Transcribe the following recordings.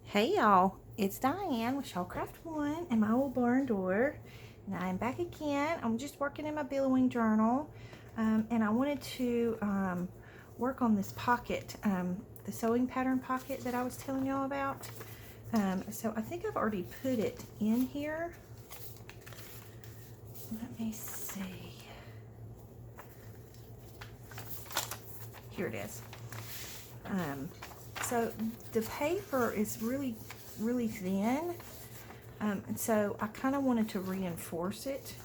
Hey y'all, it's Diane with Shawcraft One and my old barn door, and I am back again. I'm just working in my billowing journal, and I wanted to work on this pocket, the sewing pattern pocket that I was telling y'all about. So I think I've already put it in here. Let me see. Here it is. So the paper is really thin, and so I kind of wanted to reinforce it.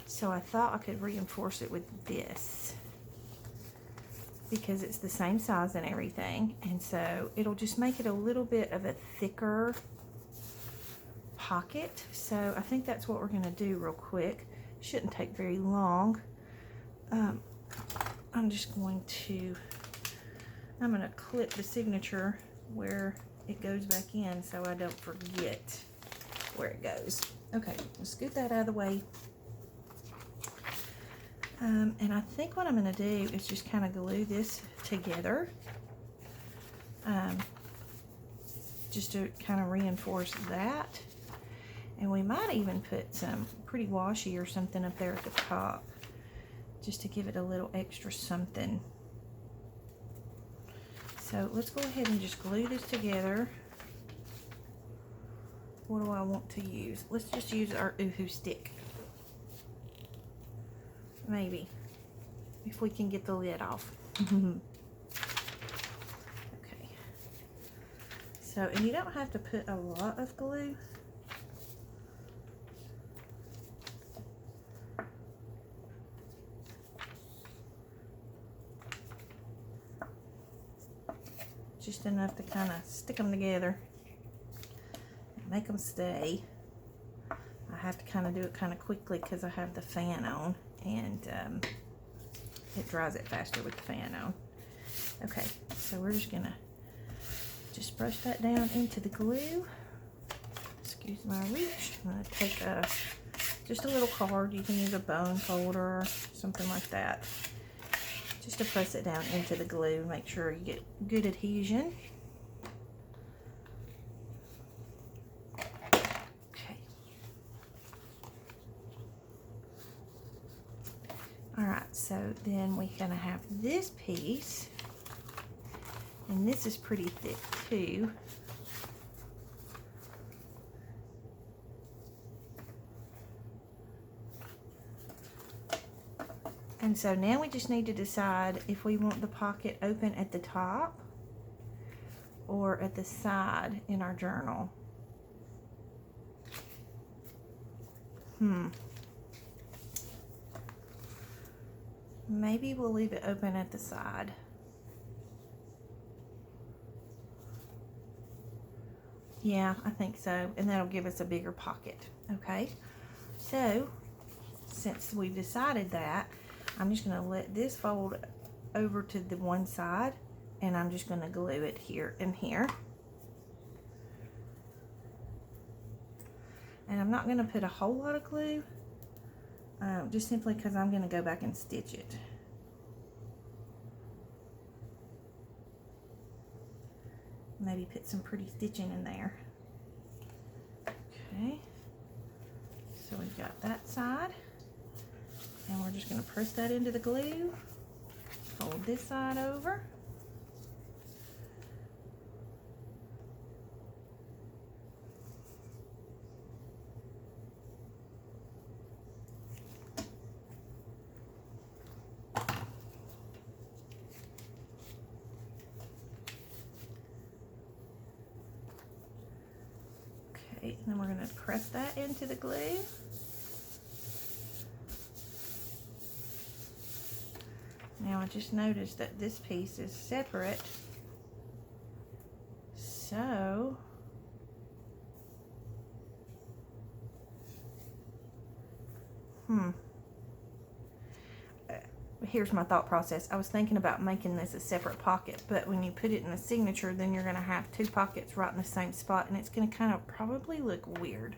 So I thought I could reinforce it with this because it's the same size and everything, and so it'll just make it a little bit of a thicker pocket. So I think that's what we're going to do real quick. Shouldn't take very long. I'm just going to clip the signature where it goes back in so I don't forget where it goes. Okay, let's scoot that out of the way. And I think what I'm going to do is just kind of glue this together, just to kind of reinforce that. And we might even put some pretty washi or something up there at the top just to give it a little extra something. So let's go ahead and just glue this together. What do I want to use? Let's just use our Oohoo stick. Maybe, if we can get the lid off. Okay. So, and you don't have to put a lot of glue. Just enough to kind of stick them together and make them stay. I have to kind of do it kind of quickly because I have the fan on, and it dries it faster with the fan on. Okay, so we're just gonna just brush that down into the glue. Excuse my reach. I'm gonna take just a little card. You can use a bone folder or something like that, just to press it down into the glue. Make sure you get good adhesion. Okay. Alright, so then we're going to have this piece, and this is pretty thick too. And so now we just need to decide if we want the pocket open at the top or at the side in our journal. Maybe we'll leave it open at the side. Yeah, I think so. And that'll give us a bigger pocket. Okay. So, since we've decided that, I'm just going to let this fold over to the one side, and I'm just going to glue it here and here. And I'm not going to put a whole lot of glue, just simply because I'm going to go back and stitch it. Maybe put some pretty stitching in there. Okay, so we've got that side. And we're just going to press that into the glue, fold this side over. Okay, and then we're going to press that into the glue. Now I just noticed that this piece is separate, so here's my thought process. I was thinking about making this a separate pocket, but when you put it in the signature, then you're going to have two pockets right in the same spot, and it's going to kind of probably look weird.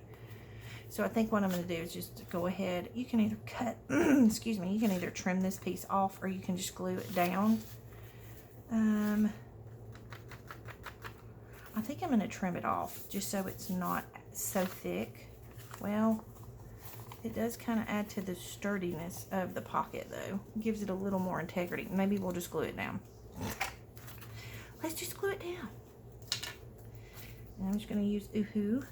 So I think what I'm going to do is just go ahead. You can either cut, excuse me, you can either trim this piece off, or you can just glue it down. I think I'm going to trim it off just so it's not so thick. Well, it does kind of add to the sturdiness of the pocket though. It gives it a little more integrity. Maybe we'll just glue it down. Let's just glue it down. And I'm just going to use Oohoo.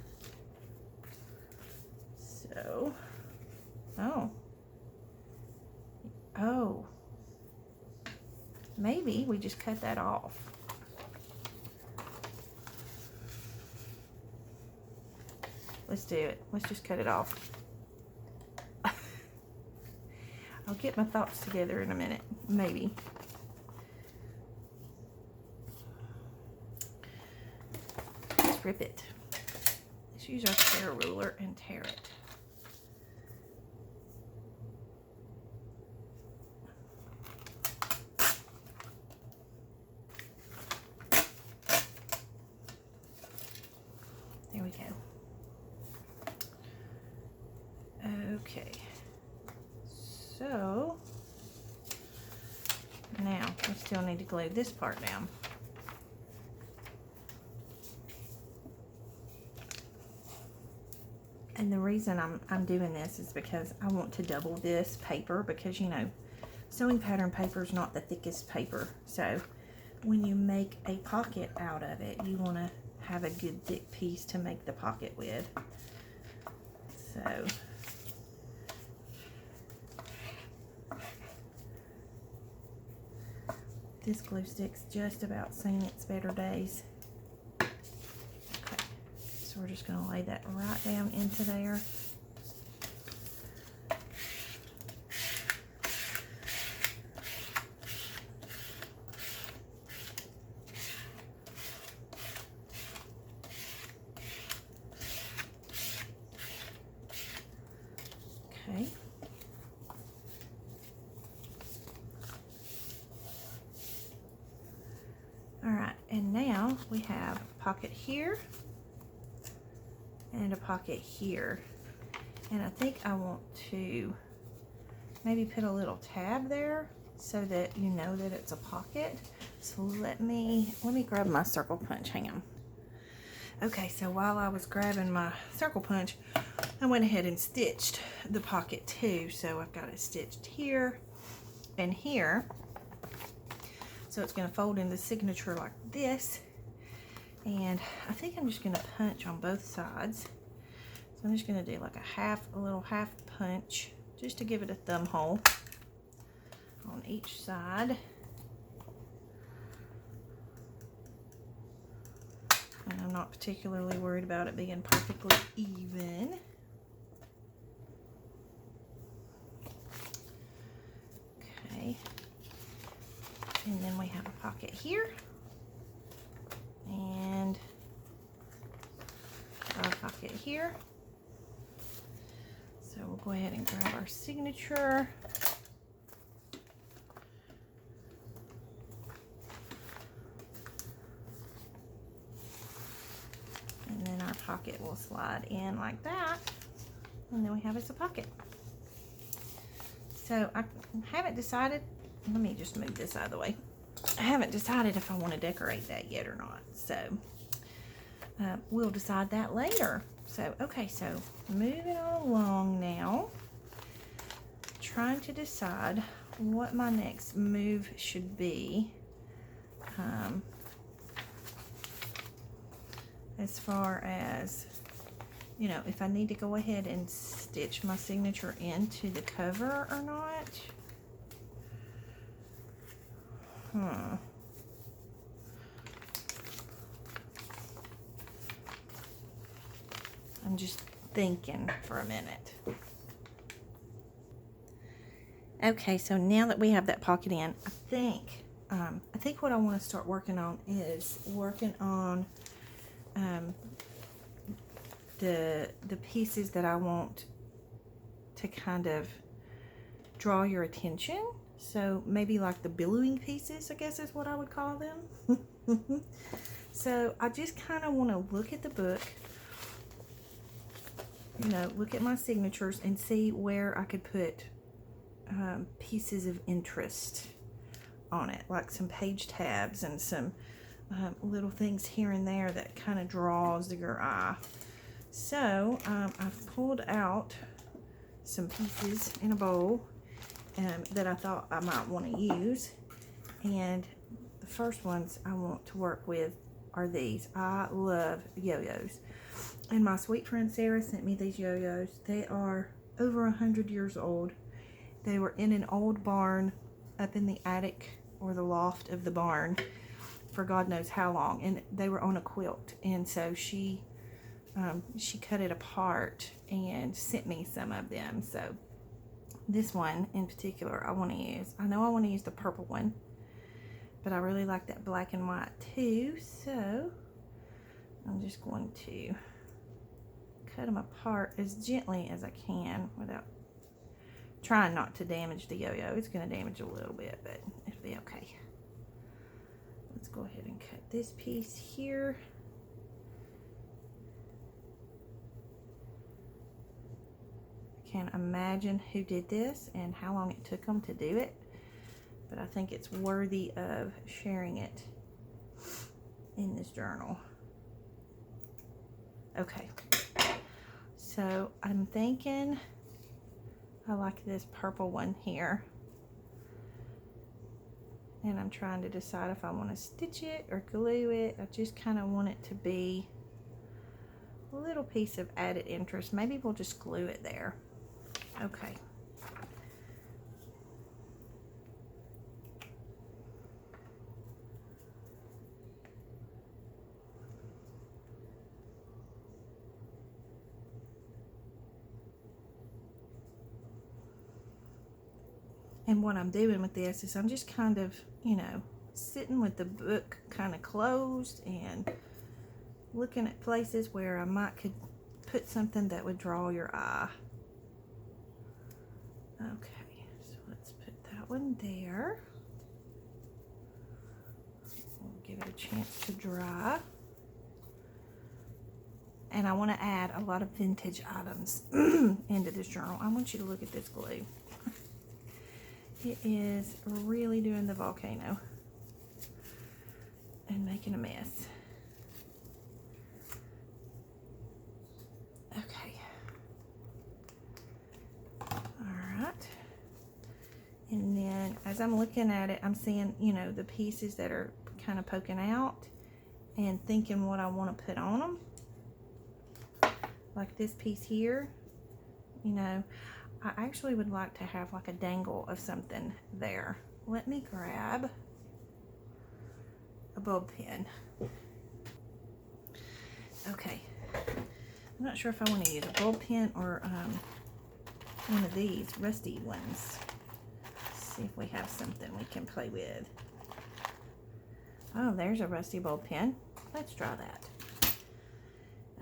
So, oh, maybe we just cut that off. Let's do it. Let's just cut it off. I'll get my thoughts together in a minute, maybe. Let's rip it. Let's use our tear ruler and tear it. There we go. Okay, so now we still need to glue this part down. And the reason I'm doing this is because I want to double this paper, because you know, sewing pattern paper is not the thickest paper. So when you make a pocket out of it, you want to have a good thick piece to make the pocket with. So this glue stick's just about seen its better days. Okay, so we're just going to lay that right down into there. Okay. Alright, and now we have a pocket here and a pocket here. And I think I want to maybe put a little tab there so that you know that it's a pocket. So let me grab my circle punch. Hang on. Okay, so while I was grabbing my circle punch, I went ahead and stitched the pocket too. So I've got it stitched here and here. So it's going to fold in the signature like this. And I think I'm just going to punch on both sides. So I'm just going to do like a little half punch just to give it a thumb hole on each side. And I'm not particularly worried about it being perfectly even. Okay. And then we have a pocket here. And a pocket here. So we'll go ahead and grab our signature. And then our pocket will slide in like that. And then we have us a pocket. So I haven't decided, let me just move this out of the way. I haven't decided if I want to decorate that yet or not. So we'll decide that later. So, okay, so moving on along now. Trying to decide what my next move should be. As far as, you know, if I need to go ahead and stitch my signature into the cover or not. I'm just thinking for a minute. Okay, so now that we have that pocket in, I think what I want to start working on is working on the pieces that I want to kind of draw your attention. So maybe like the billowing pieces, I guess is what I would call them. So I just kind of want to look at the book, you know, look at my signatures and see where I could put pieces of interest on it, like some page tabs and some little things here and there that kind of draws your eye. So I've pulled out some pieces in a bowl that I thought I might want to use, and the first ones I want to work with are these. I love yo-yos, and my sweet friend Sarah sent me these yo-yos. They are over 100 years old. They were in an old barn up in the attic or the loft of the barn for God knows how long, and they were on a quilt, and so she cut it apart and sent me some of them. So this one in particular I want to use. I know I want to use the purple one, but I really like that black and white too, so I'm just going to cut them apart as gently as I can without trying not to damage the yo-yo. It's going to damage a little bit, but it'll be okay. Let's go ahead and cut this piece here. I can't imagine who did this and how long it took them to do it, but I think it's worthy of sharing it in this journal. Okay, so I'm thinking I like this purple one here, and I'm trying to decide if I want to stitch it or glue it. I just kind of want it to be a little piece of added interest. Maybe we'll just glue it there. Okay. And what I'm doing with this is I'm just kind of, you know, sitting with the book kind of closed and looking at places where I could put something that would draw your eye. Okay, so let's put that one there. We'll give it a chance to dry. And I want to add a lot of vintage items into this journal. I want you to look at this glue. It is really doing the volcano and making a mess. Okay. Alright. And then as I'm looking at it, I'm seeing, you know, the pieces that are kind of poking out and thinking what I want to put on them. Like this piece here, you know, I actually would like to have like a dangle of something there. Let me grab a bulb pin. Okay, I'm not sure if I want to use a bulb pin or one of these rusty ones. Let's see if we have something we can play with. Oh, there's a rusty bulb pin. Let's try that.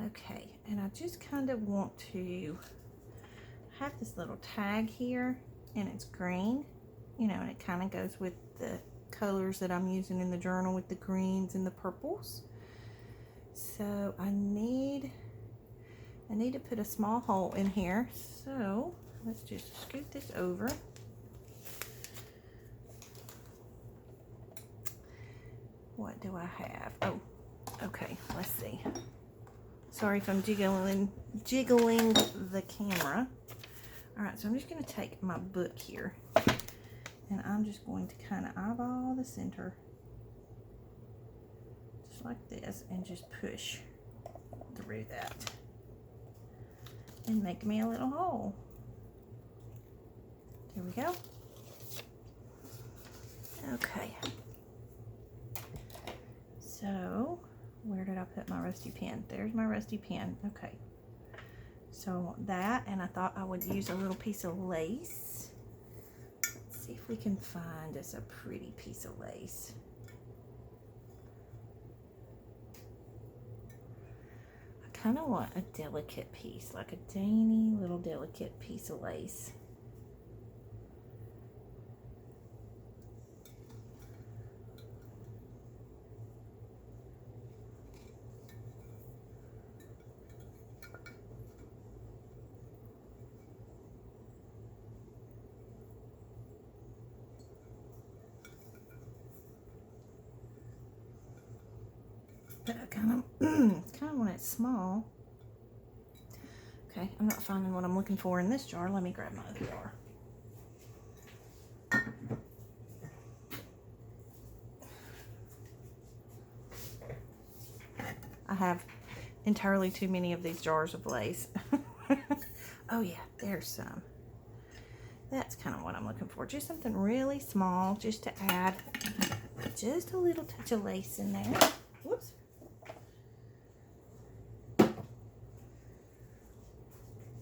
Okay, and I just kind of want to have this little tag here, and it's green, you know, and it kind of goes with the colors that I'm using in the journal with the greens and the purples. So I need to put a small hole in here, so let's just scoot this over. What do I have? Oh, okay, let's see. Sorry if I'm jiggling the camera. Alright, so I'm just going to take my book here, and I'm just going to kind of eyeball the center, just like this, and just push through that, and make me a little hole. There we go. Okay. So, where did I put my rusty pen? There's my rusty pen. Okay. So that, and I thought I would use a little piece of lace. Let's see if we can find us a pretty piece of lace. I kind of want a delicate piece, like a dainty little delicate piece of lace. but I kind of want it small. Okay, I'm not finding what I'm looking for in this jar. Let me grab my other jar. I have entirely too many of these jars of Lay's. Oh yeah, there's some. That's kind of what I'm looking for. Just something really small, just to add just a little touch of lace in there. Whoops.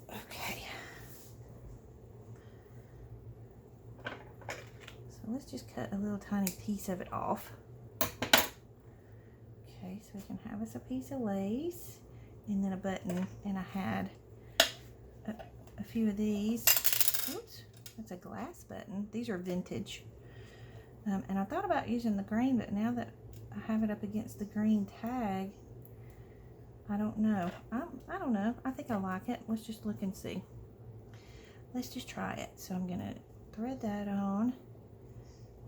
Okay. So let's just cut a little tiny piece of it off. Okay, so we can have us a piece of lace and then a button, and I had a few of these. Oops, that's a glass button. These are vintage. And I thought about using the green, but now that I have it up against the green tag, I don't know. I don't know. I think I like it. Let's just look and see. Let's just try it. So I'm going to thread that on,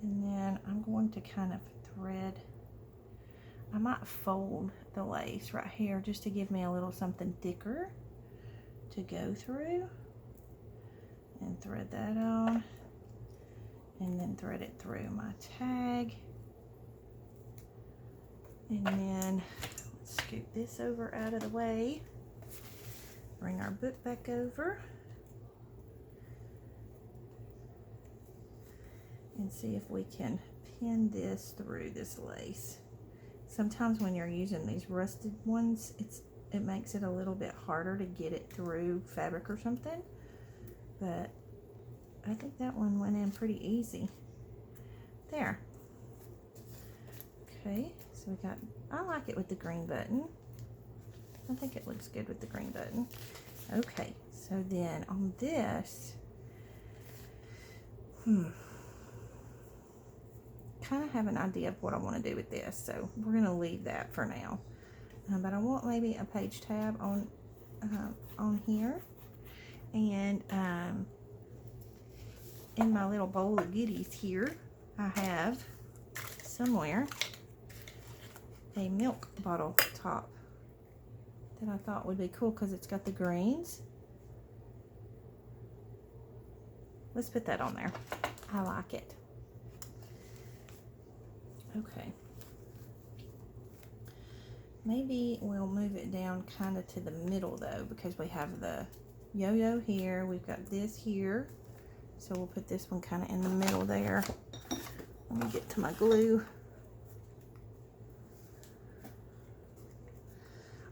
and then I'm going to kind of thread. I might fold the lace right here just to give me a little something thicker to go through, and thread that on, and then thread it through my tag, and then let's scoot this over out of the way, bring our book back over, and see if we can pin this through this lace. Sometimes when you're using these rusted ones, it makes it a little bit harder to get it through fabric or something, but I think that one went in pretty easy. There. Okay, so we got, I like it with the green button. I think it looks good with the green button. Okay, so then on this, kind of have an idea of what I want to do with this, so we're going to leave that for now. But I want maybe a page tab on here, and in my little bowl of goodies here, I have somewhere a milk bottle top that I thought would be cool because it's got the greens. Let's put that on there. I like it. Okay. Maybe we'll move it down kind of to the middle though, because we have the yo-yo here. We've got this here. So we'll put this one kind of in the middle there. Let me get to my glue.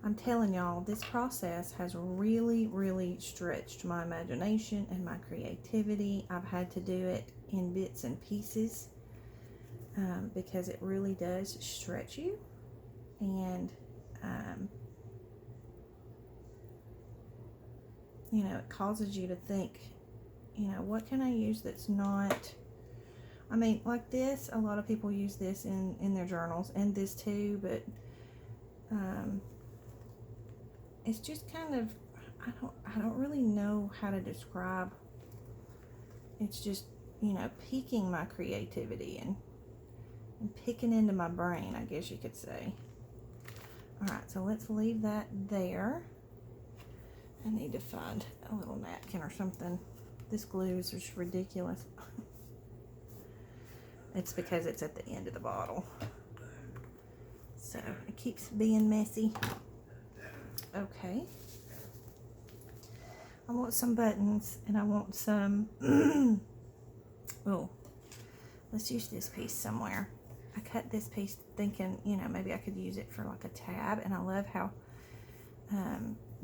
I'm telling y'all, this process has really, really stretched my imagination and my creativity. I've had to do it in bits and pieces because it really does stretch you. And, you know, it causes you to think, you know, what can I use that's not, I mean, like this, a lot of people use this in their journals, and this too, but it's just kind of, I don't really know how to describe. It's just, you know, piquing my creativity and picking into my brain, I guess you could say. Alright, so let's leave that there. I need to find a little napkin or something. This glue is just ridiculous. It's because it's at the end of the bottle. So it keeps being messy. Okay. I want some buttons, and I want some, oh, let's use this piece somewhere. I cut this piece thinking, you know, maybe I could use it for like a tab, and I love how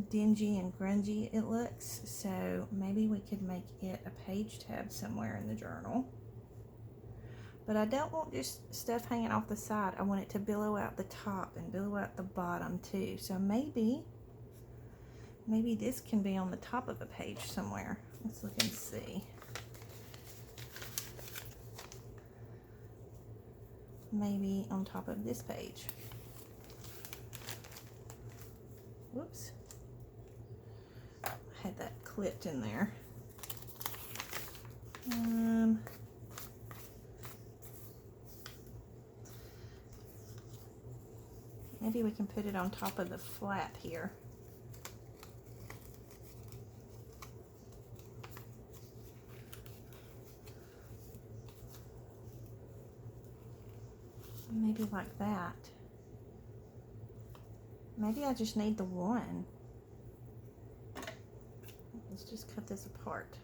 dingy and grungy it looks, so maybe we could make it a page tab somewhere in the journal. But I don't want just stuff hanging off the side. I want it to billow out the top and billow out the bottom too. So maybe this can be on the top of a page somewhere. Let's look and see. Maybe on top of this page. Whoops. I had that clipped in there. Maybe we can put it on top of the flap here. Maybe like that. Maybe I just need the one. Let's just cut this apart.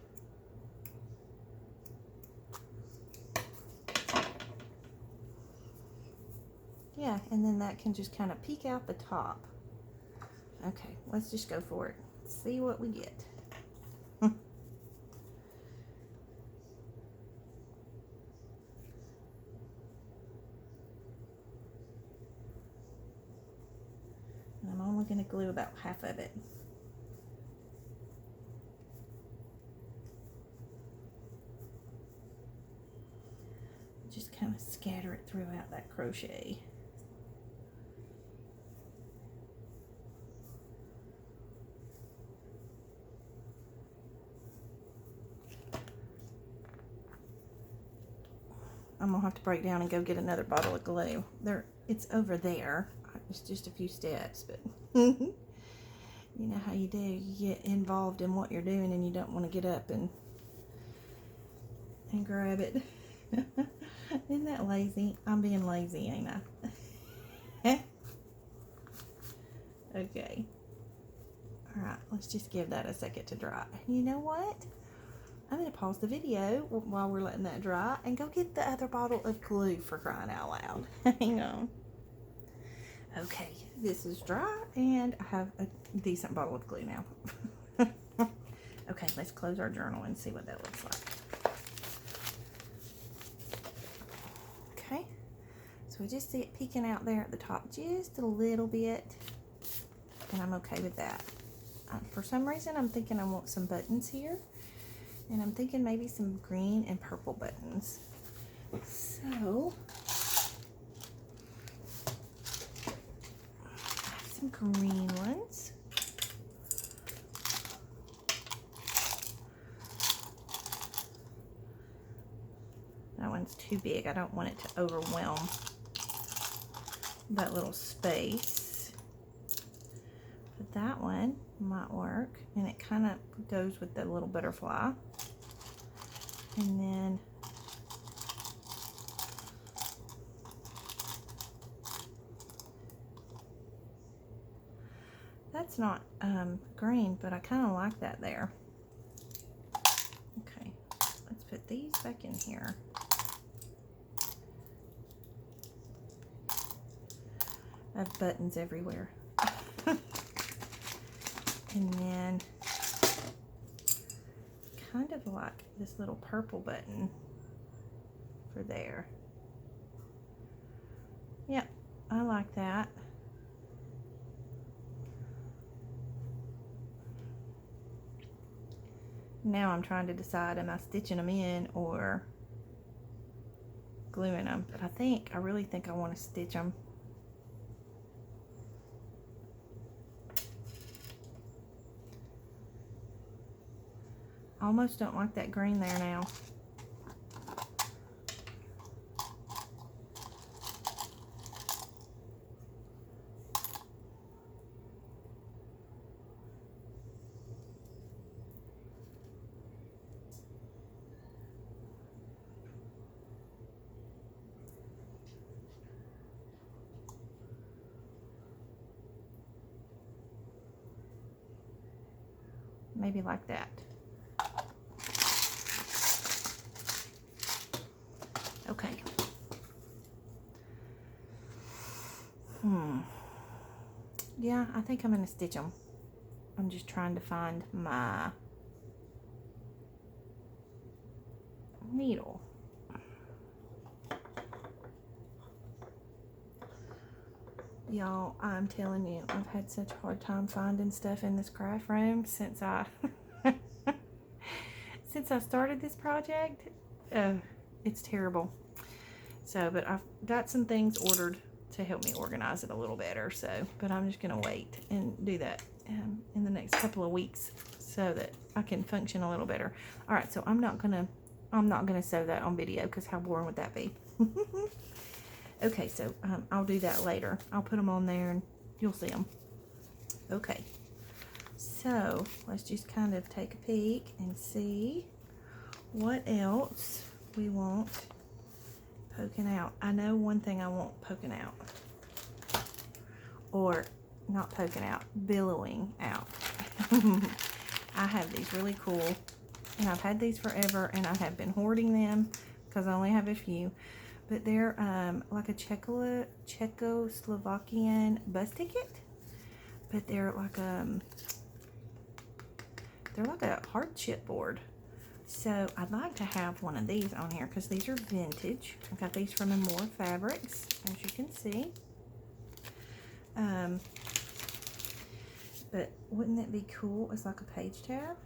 Yeah, and then that can just kind of peek out the top. Okay, let's just go for it. See what we get. I'm only going to glue about half of it. Just kind of scatter it throughout that crochet. I'm gonna have to break down and go get another bottle of glue. It's over there. It's just a few steps, but you know how you do. You get involved in what you're doing and you don't want to get up and grab it. Isn't that lazy? I'm being lazy, ain't I? Okay. Alright, let's just give that a second to dry. You know what? I'm going to pause the video while we're letting that dry and go get the other bottle of glue, for crying out loud. Hang on. Okay, this is dry and I have a decent bottle of glue now. Okay, let's close our journal and see what that looks like. Okay, so we just see it peeking out there at the top just a little bit, and I'm okay with that. For some reason, I'm thinking I want some buttons here. And I'm thinking maybe some green and purple buttons. So, I have some green ones. That one's too big. I don't want it to overwhelm that little space. But that one might work. And it kind of goes with the little butterfly. And then that's not green, but I kind of like that there. Okay, let's put these back in here. I have buttons everywhere. And then kind of like this little purple button for there. Yep, I like that. Now I'm trying to decide, am I stitching them in or gluing them? But I really think I want to stitch them. I almost don't like that green there now. Maybe like that. Okay. Yeah, I think I'm going to stitch them. I'm just trying to find my needle. Y'all, I'm telling you, I've had such a hard time finding stuff in this craft room since I started this project. It's terrible. So, but I've got some things ordered to help me organize it a little better. So, but I'm just gonna wait and do that in the next couple of weeks so that I can function a little better. All right, so I'm not gonna sew that on video because how boring would that be? Okay, so I'll do that later. I'll put them on there and you'll see them. Okay, so let's just kind of take a peek and see what else we want poking out. I know one thing I want poking out, or not poking out, billowing out. I have these really cool, and I've had these forever, and I have been hoarding them because I only have a few, but they're like a Czechoslovakian bus ticket, but they're like a hard chipboard. So I'd like to have one of these on here because these are vintage. I got these from More Fabrics, as you can see. But wouldn't that be cool as like a page tab?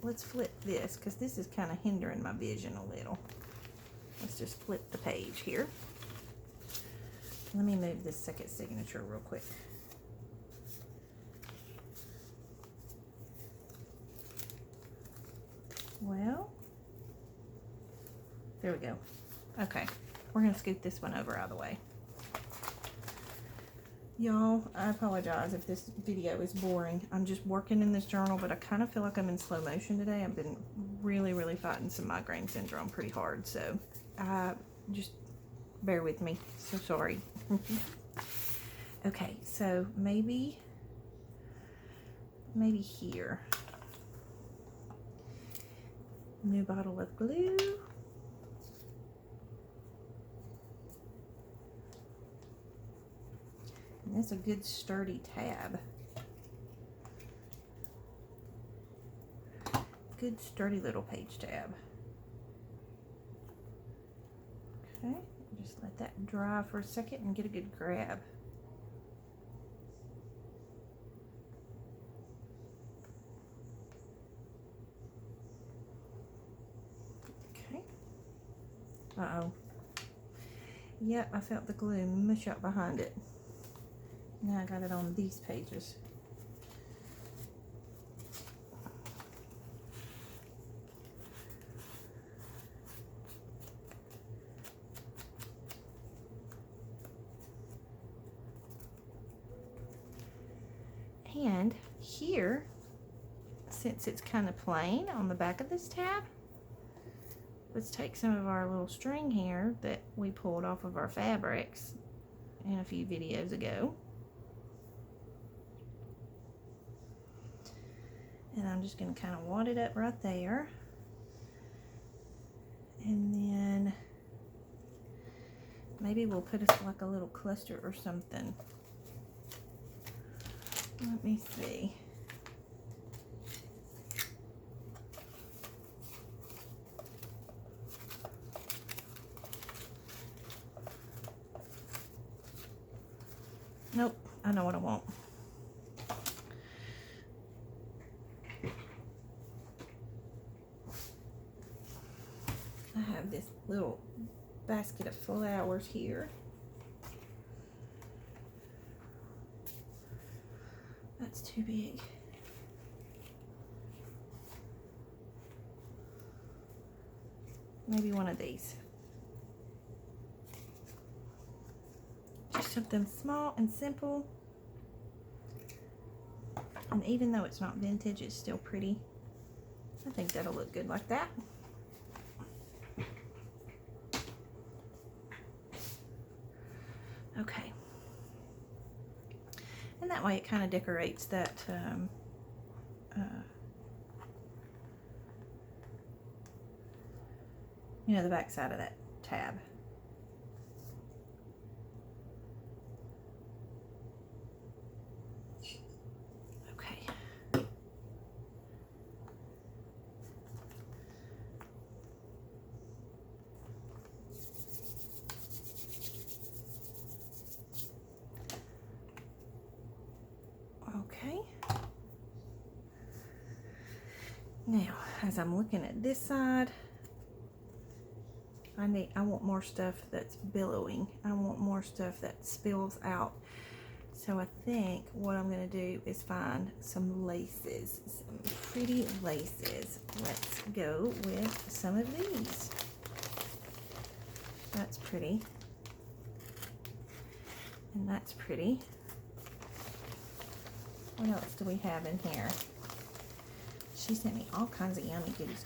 Let's flip this because this is kind of hindering my vision a little. Let's just flip the page here. Let me move this second signature real quick. Well, there we go. Okay, we're gonna scoot this one over out of the way. Y'all, I apologize if this video is boring. I'm just working in this journal, but I kind of feel like I'm in slow motion today. I've been really fighting some migraine syndrome pretty hard, so just bear with me. So sorry. Okay, so maybe here. New bottle of glue. And that's a good sturdy tab. Good sturdy little page tab. Okay, just let that dry for a second and get a good grab. Uh-oh. Yep, I felt the glue mush up behind it. Now I got it on these pages. And here, since it's kind of plain on the back of this tab, let's take some of our little string here that we pulled off of our fabrics in a few videos ago. And I'm just going to kind of wad it up right there. And then maybe we'll put us like a little cluster or something. Let me see. Nope, I know what I want. I have this little basket of flowers here. That's too big. Maybe one of these. Just something small and simple. And even though it's not vintage, it's still pretty. I think that'll look good like that. Okay. And that way it kind of decorates that you know, the back side of that tab. Okay. Okay. Now, as I'm looking at this side, I want more stuff that's billowing. I want more stuff that spills out. So I think what I'm going to do is find some laces, some pretty laces. Let's go with some of these. That's pretty. And that's pretty. What else do we have in here? She sent me all kinds of yummy goodies.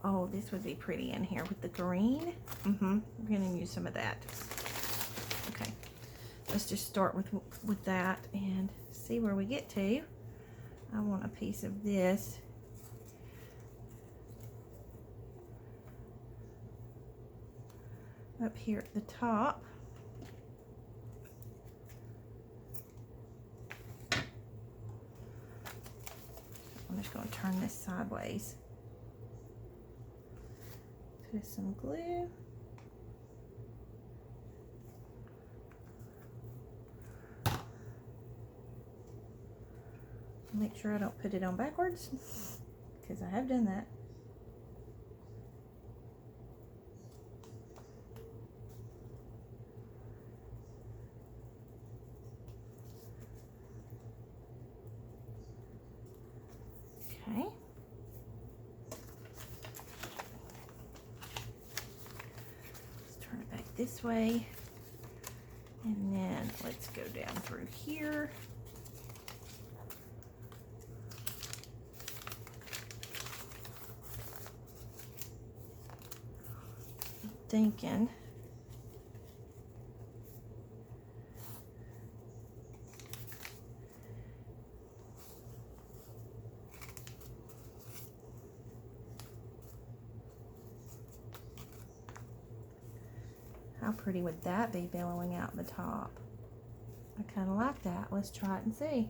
Oh, this would be pretty in here with the green. We're going to use some of that. Okay, let's just start with that and see where we get to. I want a piece of this. Up here at the top. I'm just going to turn this sideways. Put some glue. Make sure I don't put it on backwards, because I have done that. Okay. Let's turn it back this way. And then let's go down through here. Thinking how pretty would that be, billowing out the top? I kind of like that. Let's try it and see.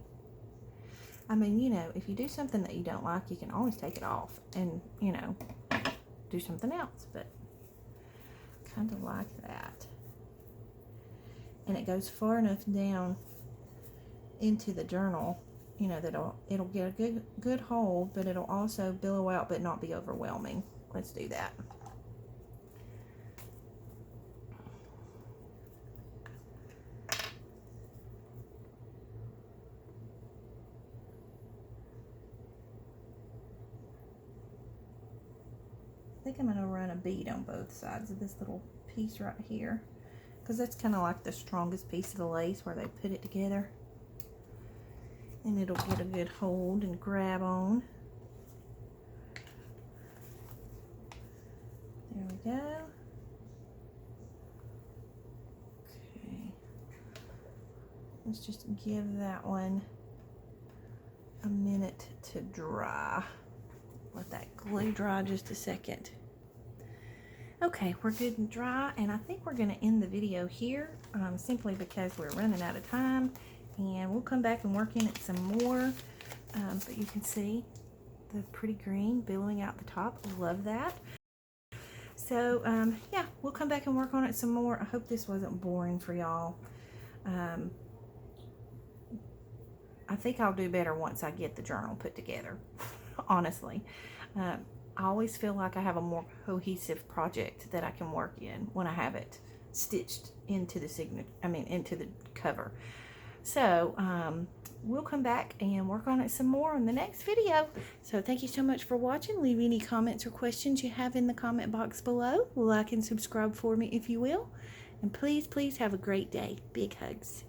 I mean, you know, if you do something that you don't like, you can always take it off and, you know, do something else, but kind of like that. And it goes far enough down into the journal, you know, that it'll get a good hold, but it'll also billow out but not be overwhelming. Let's do that. I think I'm going to run a bead on both sides of this little piece right here, because that's kind of like the strongest piece of the lace where they put it together, and it'll get a good hold and grab on. There we go. Okay, let's just give that one a minute to dry. Let that glue dry just a second. Okay, we're good and dry, and I think we're going to end the video here, simply because we're running out of time, and we'll come back and work in it some more. But you can see the pretty green billowing out the top. Love that. So yeah, we'll come back and work on it some more. I hope this wasn't boring for y'all. I think I'll do better once I get the journal put together. Honestly, I always feel like I have a more cohesive project that I can work in when I have it stitched into the into the cover. So we'll come back and work on it some more in the next video. So thank you so much for watching. Leave any comments or questions you have in the comment box below. Like and subscribe for me if you will. And please, please have a great day. Big hugs.